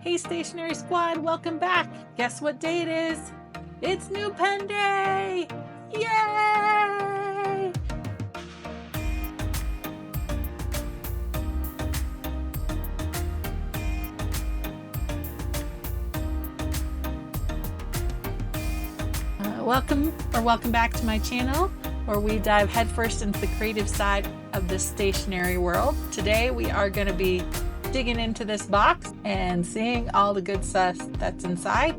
Hey Stationery Squad, welcome back. Guess what day it is? It's new pen day! Yay! Welcome back to my channel, where we dive headfirst into the creative side of the stationery world. Today we are going to be digging into this box and seeing all the good stuff that's inside.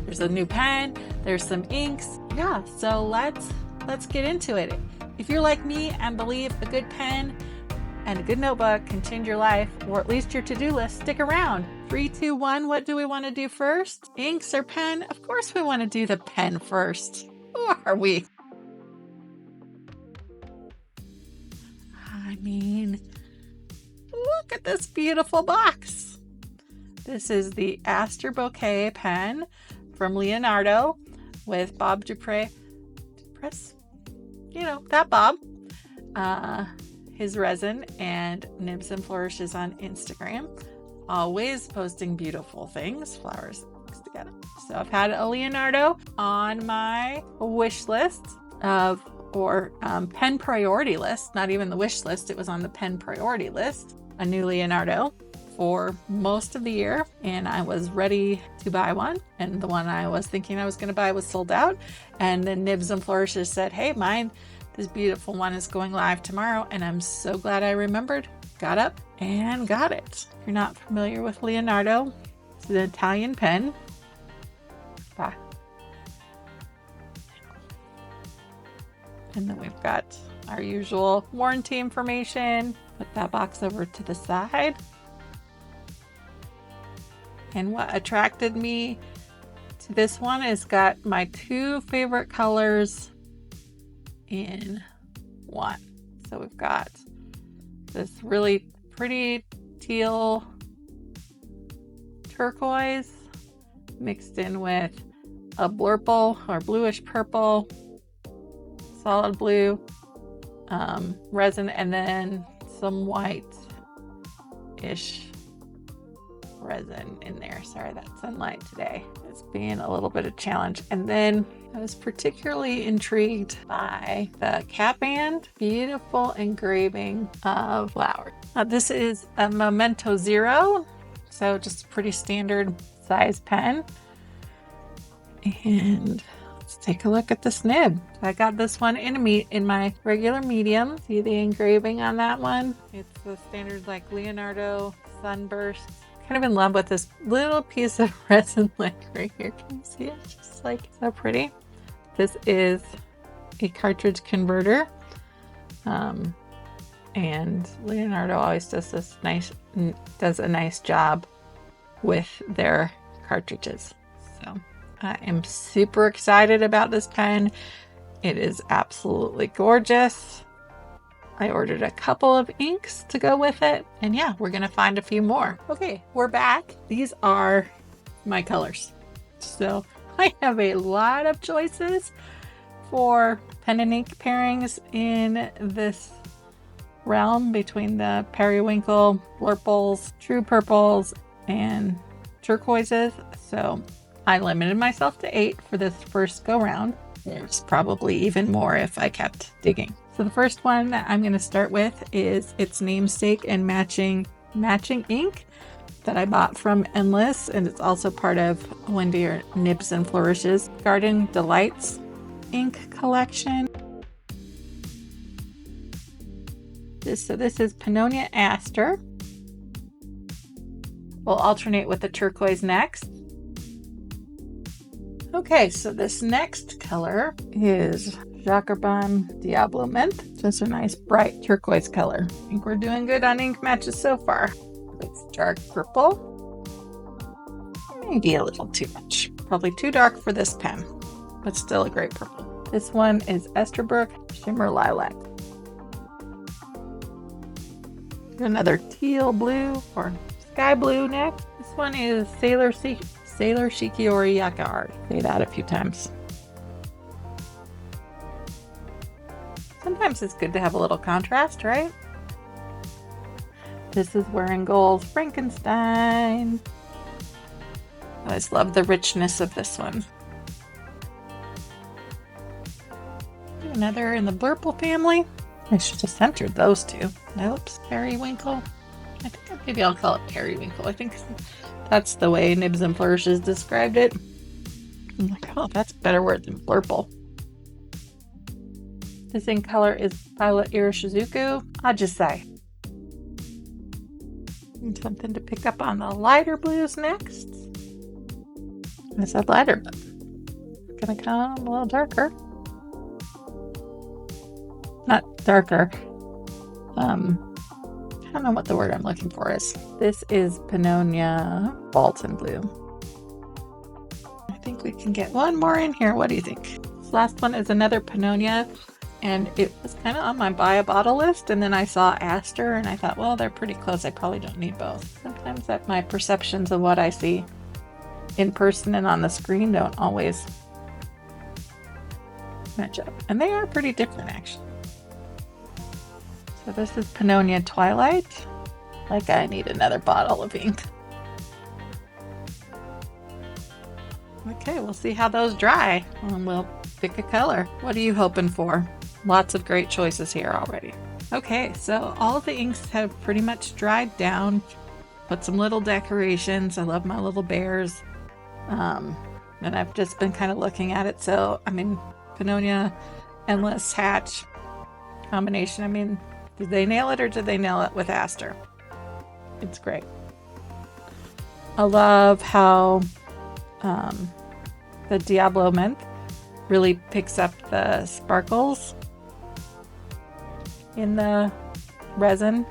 There's a new pen, there's some inks. Yeah, so let's get into it. If you're like me and believe a good pen and a good notebook can change your life, or at least your to-do list, stick around. 3, 2, 1, what do we want to do first? Inks or pen? Of course we want to do the pen first. Who are we? I mean, look at this beautiful box. This is the Aster Bouquet pen from Leonardo with Bob Dupras. You know, that Bob. His resin and Nibs and Flourishes on Instagram. Always posting beautiful things, flowers mixed together. So I've had a Leonardo on my wish list or pen priority list, not even the wish list. It was on the pen priority list, a new Leonardo for most of the year. And I was ready to buy one. And the one I was thinking I was going to buy was sold out. And then Nibs and Flourishes said, hey, this beautiful one is going live tomorrow. And I'm so glad I remembered, got up and got it. If you're not familiar with Leonardo, it's an Italian pen. And then we've got our usual warranty information. Put that box over to the side. And what attracted me to this one is got my two favorite colors in one. So we've got this really pretty teal turquoise mixed in with a blurple or bluish purple, solid blue resin, and then some white-ish resin in there. Sorry, that sunlight today is being a little bit of a challenge. And then I was particularly intrigued by the cap band, beautiful engraving of flowers. This is a Momento 0, so just a pretty standard size pen. And let's take a look at this nib. I got this one in my regular medium. See the engraving on that one? It's the standard like Leonardo sunburst. Kind of in love with this little piece of resin like right here. Can you see it? It's just like so pretty. This is a cartridge converter. And Leonardo always does a nice job with their cartridges. So I am super excited about this pen. It is absolutely gorgeous. I ordered a couple of inks to go with it. And yeah, we're going to find a few more. Okay, we're back. These are my colors. So I have a lot of choices for pen and ink pairings in this realm between the periwinkle, blurples, true purples, and turquoises. So I limited myself to 8 for this first go round. There's probably even more if I kept digging. So the first one that I'm going to start with is its namesake and matching ink that I bought from Endless, and it's also part of Wendy or Nibs and Flourishes Garden Delights ink collection. This is Pennonia Aster. We'll alternate with the turquoise next. Okay, so this next color is Jacquemin Diablo Mint. Just a nice bright turquoise color. I think we're doing good on ink matches so far. It's dark purple. Maybe a little too much. Probably too dark for this pen, but still a great purple. This one is Esterbrook Shimmer Lilac. Another teal blue or sky blue next. This one is Sailor Shikiori Yakari. Say that a few times. Sometimes it's good to have a little contrast, right? This is Wearingeul's Frankenstein. I just love the richness of this one. Another in the Blurple family. I should have centered those two. Oops, Periwinkle. I think maybe I'll call it Periwinkle. I think that's the way Nibs and Flourishes described it. I'm like, oh, that's a better word than Blurple. This ink color is Violet Iroshizuku Ajisai. And something to pick up on the lighter blues next. I said lighter, but it's gonna come a little darker. Not darker. I don't know what the word I'm looking for is. This is Pennonia Baltan Blue. I think we can get one more in here. What do you think? This last one is another Pennonia, and it was kind of on my buy a bottle list, and then I saw Aster, and I thought, well, they're pretty close. I probably don't need both. Sometimes that my perceptions of what I see in person and on the screen don't always match up. And they are pretty different, actually. So this is Pennonia Twilight. Like I need another bottle of ink. Okay, we'll see how those dry and we'll pick a color. What are you hoping for? Lots of great choices here already. Okay, so all of the inks have pretty much dried down. Put some little decorations. I love my little bears. And I've just been kind of looking at it. So, I mean, Pennonia Endless Hatch combination. I mean, did they nail it or did they nail it with Aster? It's great. I love how the Diablo Mint really picks up the sparkles in the resin.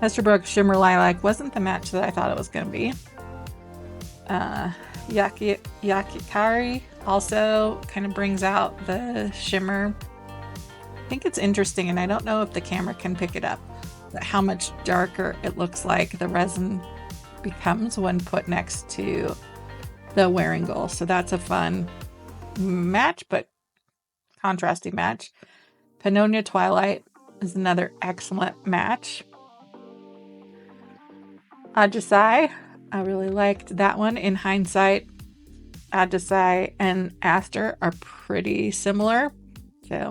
Esterbrook Shimmer Lilac wasn't the match that I thought it was going to be. Yakikari also kind of brings out the shimmer. I think it's interesting, and I don't know if the camera can pick it up, but how much darker it looks like the resin becomes when put next to the Wearingeul. So that's a fun match, but contrasty match. Pennonia Twilight is another excellent match. Ajisai, I really liked that one. In hindsight, Ajisai and Aster are pretty similar. So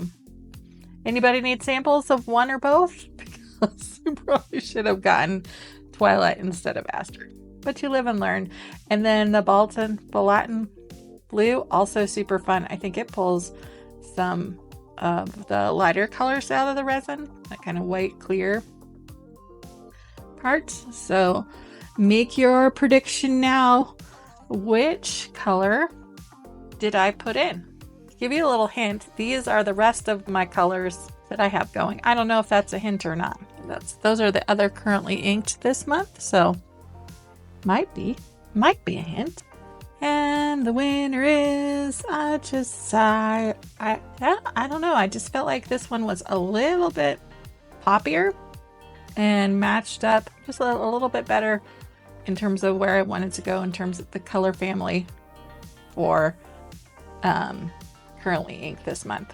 anybody need samples of one or both? Because you probably should have gotten Twilight instead of Aster. But you live and learn. And then the Baltan Blue, also super fun. I think it pulls some of the lighter colors out of the resin, that kind of white clear parts. So make your prediction now. Which color did I put in? To give you a little hint, these are the rest of my colors that I have going. I don't know if that's a hint or not. Those are the other currently inked this month, so might be a hint. And the winner is I don't know. I just felt like this one was a little bit poppier and matched up just a little bit better in terms of where I wanted to go in terms of the color family for currently inked this month.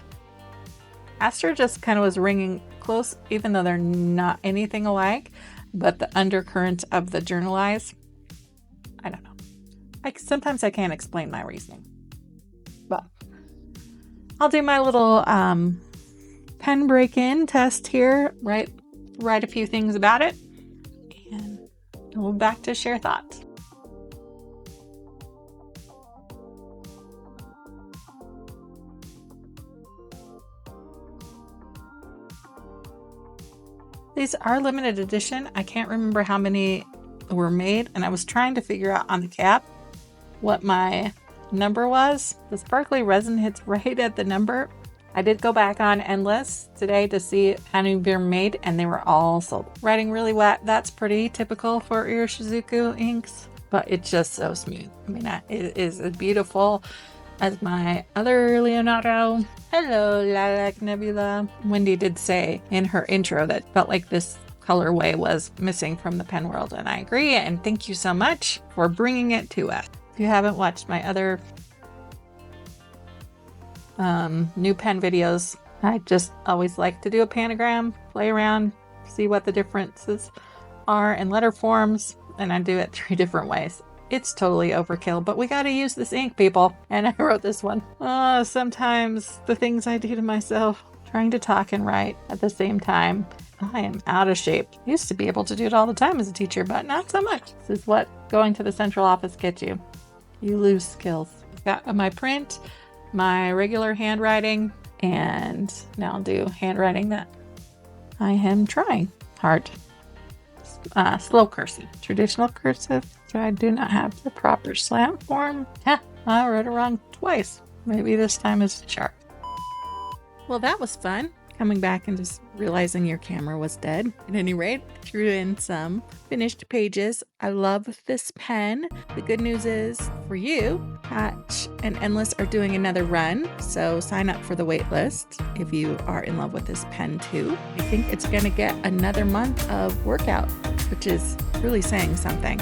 Aster just kind of was ringing close, even though they're not anything alike, but the undercurrent of the journalize, I don't know. Sometimes I can't explain my reasoning, but I'll do my little pen break-in test here, write a few things about it, and we'll be back to share thoughts. These are limited edition. I can't remember how many were made, and I was trying to figure out on the cap what my number was. The sparkly resin hits right at the number. I did go back on Endless today to see how many were made, and they were all sold. Writing really wet, that's pretty typical for Iroshizuku inks, but it's just so smooth. I mean, it is as beautiful as my other Leonardo. Hello, Lilac Nebula. Wendy did say in her intro that felt like this colorway was missing from the pen world, and I agree, and thank you so much for bringing it to us. If you haven't watched my other new pen videos, I just always like to do a panogram, play around, see what the differences are in letter forms, and I do it 3 different ways. It's totally overkill, but we got to use this ink, people. And I wrote this one. Sometimes the things I do to myself, trying to talk and write at the same time. I am out of shape. Used to be able to do it all the time as a teacher, but not so much. This is what going to the central office gets you. You lose skills. Got my print, my regular handwriting, and now I'll do handwriting that I am trying hard. Slow cursive. Traditional cursive. So I do not have the proper slant form. I wrote it wrong twice. Maybe this time is sharp. Well, that was fun. Coming back and just realizing your camera was dead. At any rate, threw in some finished pages. I love this pen. The good news is for you, Patch and Endless are doing another run. So sign up for the wait list if you are in love with this pen too. I think it's going to get another month of workout, which is really saying something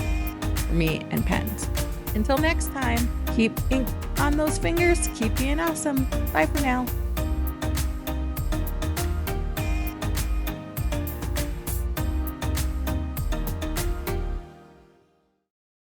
for me and pens. Until next time, keep ink on those fingers. Keep being awesome. Bye for now.